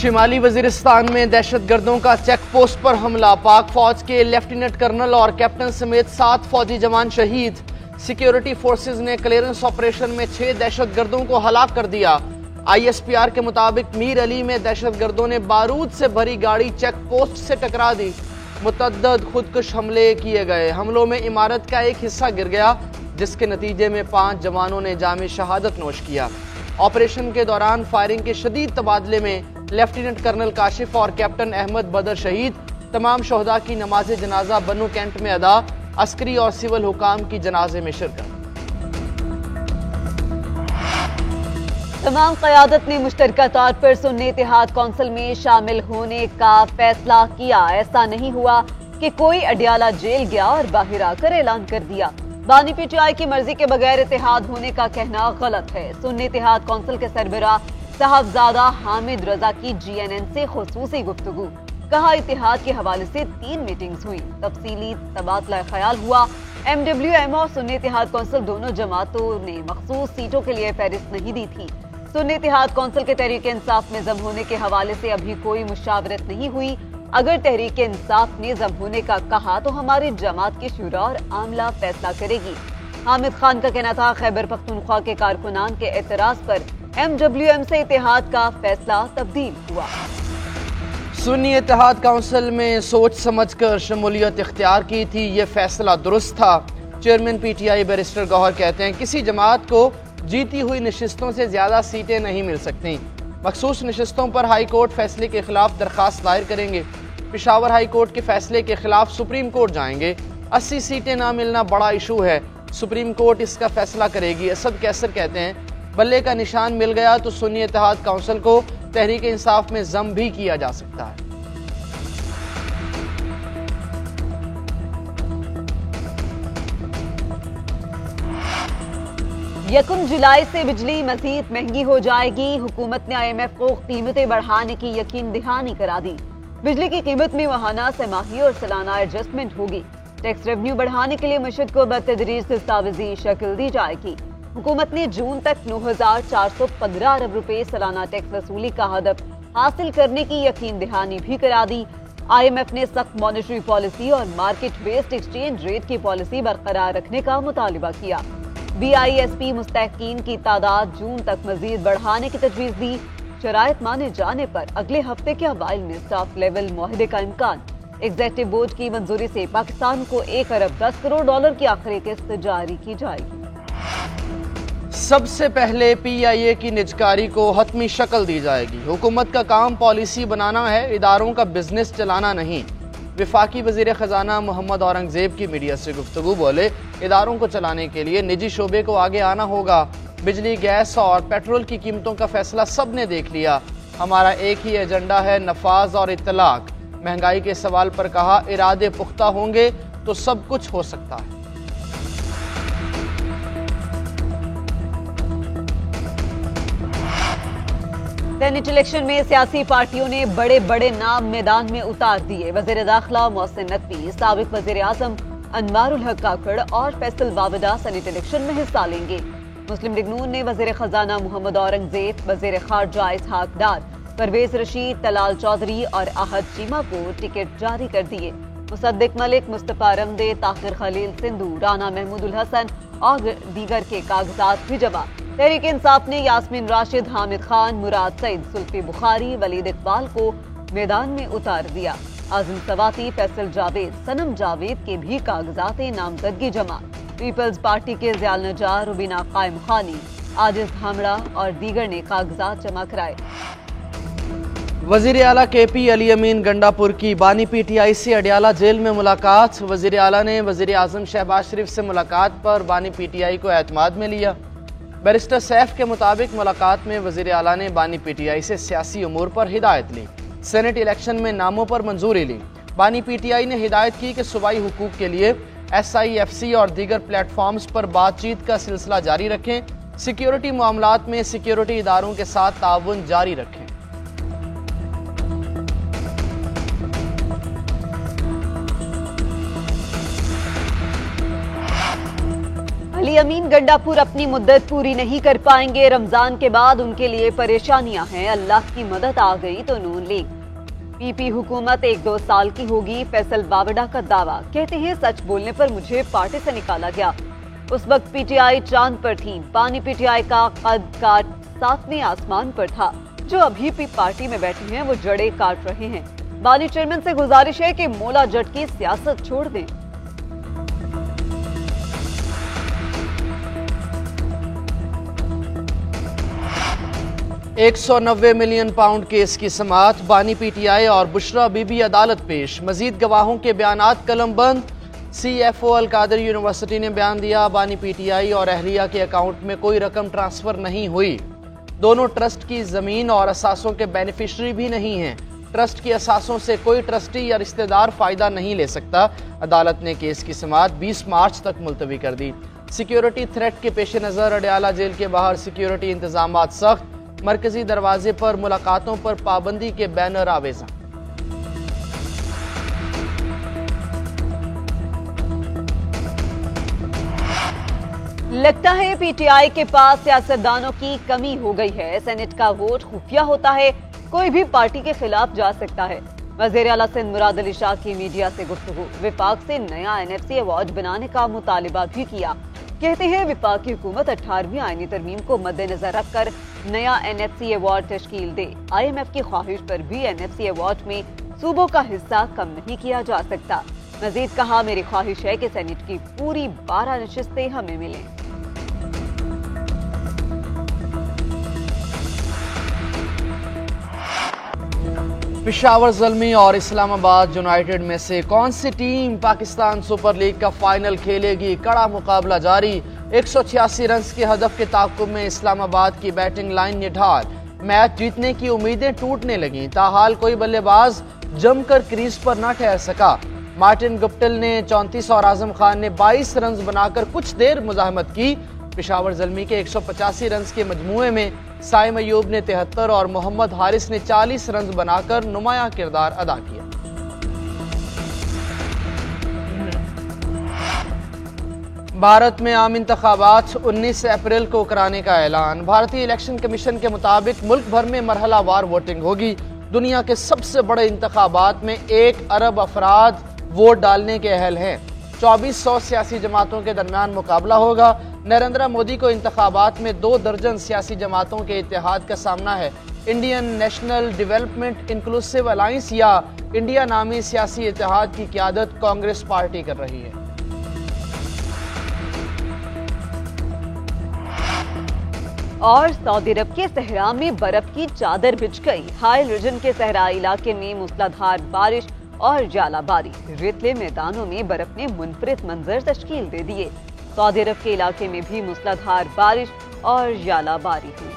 शिमाली वजीरिस्तान में दहशतगर्दों का check post पर हमला, पाक फौज के लेफ्टिनेंट कर्नल और कैप्टन समेत 7 फौजी जवान शहीद। सिक्योरिटी फोर्सेज ने क्लियरेंस ऑपरेशन में 6 दहशतगर्दों को हलाक कर दिया। ISPR के मुताबिक मीर अली में दहशतगर्दों ने बारूद से भरी गाड़ी चेक पोस्ट से टकरा दी। मुतअद्दद खुदकुश हमले किए गए। हमलों में इमारत का एक हिस्सा गिर गया, जिसके नतीजे में 5 जवानों ने जामे शहादत नोश किया। ऑपरेशन के दौरान फायरिंग के शदीद तबादले में लेफ्टिनेंट कर्नल काशिफ और कैप्टन अहमद बदर शहीद। तमाम शोहदा की नमाज जनाजा बन्नू कैंट में अदा। अस्करी और सिविल हुकाम की जनाजे में शिरकत। तमाम क़यादत ने मुश्तरका तौर पर सुन्नी इत्तेहाद कौंसिल में शामिल होने का फैसला किया। ऐसा नहीं हुआ कि कोई अडियाला जेल गया और बाहर आकर ऐलान कर दिया। बानी PTI की मर्जी के बगैर इत्तेहाद होने का कहना गलत है। सुन्नी इत्तेहाद कौंसिल के सरबराह साहबजादा हामिद रजा की GNN से खुसूसी गुफ्तगू। कहा, इत्तेहाद के हवाले से 3 मीटिंग्स हुई, तफसीली तबादला ख्याल हुआ। MWM और सुन्नी इत्तेहाद कौंसिल दोनों जमातों ने मखसूस सीटों के लिए फहरिस्त नहीं दी थी। सुन्नी इत्तेहाद कौंसिल के तहरीक इंसाफ में जम होने के हवाले से अभी कोई मुशावरत नहीं हुई। अगर तहरीक इंसाफ ने जम होने का कहा तो हमारी जमात की शुरा और आमला फैसला करेगी। हामिद खान का कहना था, खैबर पख्तूनख्वा के कारकुनान के एतराज पर MWM से इत्तेहाद का फैसला तब्दील हुआ। सुन्नी इत्तेहाद काउंसिल में सोच समझकर शमूलियत इख्तियार की थी, ये फैसला दुरुस्त था। चेयरमैन PTI बैरिस्टर गौहर कहते हैं, किसी जमात को जीती हुई नशिस्तों से ज्यादा सीटें नहीं मिल सकती। मखसूस नशिस्तों पर हाई कोर्ट फैसले के खिलाफ दरखास्त दायर करेंगे। पेशावर हाई कोर्ट के फैसले के खिलाफ सुप्रीम कोर्ट जाएंगे। 80 सीटें ना मिलना बड़ा इशू है, सुप्रीम कोर्ट इसका फैसला करेगी। असद कैसर कहते हैं, बल्ले का निशान मिल गया तो सुन्नी इत्तेहाद काउंसिल को तहरीक इंसाफ में जम भी किया जा सकता है। यकम जुलाई से बिजली मजीद महंगी हो जाएगी। हुकूमत ने IMF को कीमतें बढ़ाने की यकीन दहानी करा दी। बिजली की कीमत में माहाना, तिमाही और सालाना एडजस्टमेंट होगी। टैक्स रेवेन्यू बढ़ाने के लिए मुश्त को बतदरीज दस्तावेजी शक्ल दी जाएगी। हुकूमत ने जून तक 9,415 अरब रुपए सालाना टैक्स वसूली का हदफ हासिल करने की यकीन दहानी भी करा दी। IMF ने सख्त मॉनेटरी पॉलिसी और मार्केट बेस्ड एक्सचेंज रेट की पॉलिसी बरकरार रखने का मुतालिबा किया। BISP मुस्तहकीन की तादाद जून तक मजीद बढ़ाने की तजवीज दी। शराइत माने जाने पर अगले हफ्ते के अवाइल में स्टाफ लेवल मुआहदे का इम्कान। एग्जीक्यूटिव बोर्ड की मंजूरी से पाकिस्तान को 1 अरब 10 करोड़ डॉलर की आखिरी किस्त जारी की जाएगी। सबसे पहले PIA की निजकारी को हतमी शक्ल दी जाएगी। हुकूमत का काम पॉलिसी बनाना है, इदारों का बिजनेस चलाना नहीं। विफाकी वजीर खजाना मोहम्मद औरंगजेब की मीडिया से गुफ्तगू बोले, इदारों को चलाने के लिए निजी शोबे को आगे आना होगा। बिजली, गैस और पेट्रोल की कीमतों का फैसला सबने देख लिया। हमारा एक ही एजेंडा है, नफाज और इत्तलाक। महंगाई के सवाल पर कहा, इरादे पुख्ता होंगे तो सब कुछ हो सकता है। सेनेट इलेक्शन में सियासी पार्टियों ने बड़े बड़े नाम मैदान में उतार दिए। वजीर दाखिला मोहसिन नकवी, साबिक वजीर आजम अनवारुल हक काकड़ और फैसल वावदा सेनेट इलेक्शन में हिस्सा लेंगे। मुस्लिम लीग नून ने वजीर खजाना मोहम्मद औरंगजेब, वजीर खारजा इसहाक डार, परवेज रशीद, तलाल चौधरी और आहद चीमा को टिकट जारी कर दिए। मुसद्दिक मलिक, मुस्तफा रमदे, ताहिर खलील सिंधु, राना महमूदुल हसन और दीगर के कागजात भी जमा। तहरीक इंसाफ ने यास्मीन राशिद, हामिद खान, मुराद सईद, सुल्फी बुखारी, वलीद इकबाल को मैदान में उतार दिया। आजम सवाती, फैसल जावेद, सनम जावेद के भी कागजात नामजदगी जमा। पीपल्स पार्टी के ज़ियाल नजार, रुबीना कायम खानी, आजिज धामड़ा और दीगर ने कागजात जमा कराए। वजीर आला KP अली अमीन गंडापुर की बानी PTI से अडियाला जेल में मुलाकात। वजीर आला ने वजीर आजम शहबाज शरीफ से मुलाकात पर बानी PTI को एतमाद में लिया। बैरिस्टर सैफ के मुताबिक मुलाकात में वजीर आला ने बानी PTI से सियासी उमूर पर हिदायत ली। सेनेट इलेक्शन में नामों पर मंजूरी ली। बानी PTI ने हिदायत की कि सूबाई हुकूक के लिए SIFC और दीगर प्लेटफॉर्म्स पर बातचीत का सिलसिला जारी रखें। सिक्योरिटी मामलात में सिक्योरिटी इदारों के साथ ताउन जारी रखें। अली अली अमीन गंडापुर अपनी मुद्दत पूरी नहीं कर पाएंगे। रमजान के बाद उनके लिए परेशानियां हैं। अल्लाह की मदद आ गई तो नून लीग। पीपी हुकूमत 1-2 साल की होगी। फैसल बावड़ा का दावा। कहते हैं सच बोलने पर मुझे पार्टी से निकाला गया। उस वक्त पीटीआई चांद पर थी। पानी पीटीआई का कद काट 7वें आसमान पर था। जो अभी भी पार्टी में बैठे हैं वो जड़ें काट रहे हैं। बानी चेयरमैन से गुजारिश है कि मोला जट की सियासत छोड़ दें। £190 मिलियन केस की समाअत। बानी पीटीआई और बुशरा बीबी अदालत पेश। मजीद गवाहों के बयानात कलम बंद। CFO अल कादर यूनिवर्सिटी ने बयान दिया, बानी पीटीआई और अहलिया के अकाउंट में कोई रकम ट्रांसफर नहीं हुई। दोनों ट्रस्ट की जमीन और असासों के बेनिफिशरी भी नहीं हैं। ट्रस्ट की असासों से कोई ट्रस्टी या रिश्तेदार फायदा नहीं ले सकता। अदालत ने केस की समाअत 20 मार्च तक मुलतवी कर दी। सिक्योरिटी थ्रेट के पेश नज़र अडयाला जेल के बाहर सिक्योरिटी इंतजाम सख्त। मरकजी दरवाजे पर मुलाकातों पर पाबंदी के बैनर आवेजा। लगता है पीटीआई के पास सियासतदानों की कमी हो गई है। सेनेट का वोट खुफिया होता है। कोई भी पार्टी के खिलाफ जा सकता है। वज़ीर आला सिंध मुराद अली शाह की मीडिया से गुफ्तगू। विफाक से नया NFC अवार्ड बनाने का मुतालिबा भी किया। कहते हैं विफाक की हुकूमत 18वीं आईनी तरमीम को मद्देनजर रखकर नया NFC अवार्ड तश्कील दे। IMF की ख्वाहिश पर भी NFC अवार्ड में सूबों का हिस्सा कम नहीं किया जा सकता। मजीद कहा, मेरी ख्वाहिश है कि सेनेट की पूरी 12 नशिस्तें हमें मिलें। पेशावर ज़ल्मी और इस्लामाबाद यूनाइटेड में से कौन सी टीम पाकिस्तान सुपर लीग का फाइनल खेलेगी? कड़ा मुकाबला जारी। 186 रन के हदफ के ताक़ुब में इस्लामाबाद की बैटिंग लाइन निढाल। मैच जीतने की उम्मीदें टूटने लगीं। ताहाल कोई बल्लेबाज जमकर क्रीज पर न ठहर सका। मार्टिन गुप्टिल ने 34 और आजम खान ने 22 रन बनाकर कुछ देर मुजाहमत की। पेशावर ज़ल्मी के 185 रन के मजमूए में साइम अयूब ने 73 और मोहम्मद हारिस ने 40 रन बनाकर नुमाया किरदार अदा किया। भारत में आम इंतखाबात 19 अप्रैल को कराने का ऐलान। भारतीय इलेक्शन कमीशन के मुताबिक मुल्क भर में मरहलावार वोटिंग होगी। दुनिया के सबसे बड़े इंतखाबात में 1 अरब अफराद वोट डालने के अहल हैं। 2400 सियासी जमातों के दरमियान मुकाबला होगा। नरेंद्र मोदी को इंतखाबात में 2 दर्जन सियासी जमातों के इत्तेहाद का सामना है। Indian national development inclusive alliance या इंडिया नामी सियासी इत्तेहाद की क़यादत कांग्रेस पार्टी कर रही है। और सऊदी अरब के सहरा में बर्फ की चादर बिछ गई। हाइल रीजन के सहराई इलाके में मूसलाधार बारिश और जालाबारी। रेतले मैदानों में बर्फ ने मुनफरिद मंजर तश्कील दे दिए। सऊदी अरब के इलाके में भी मूसलाधार बारिश और जालाबारी हुई।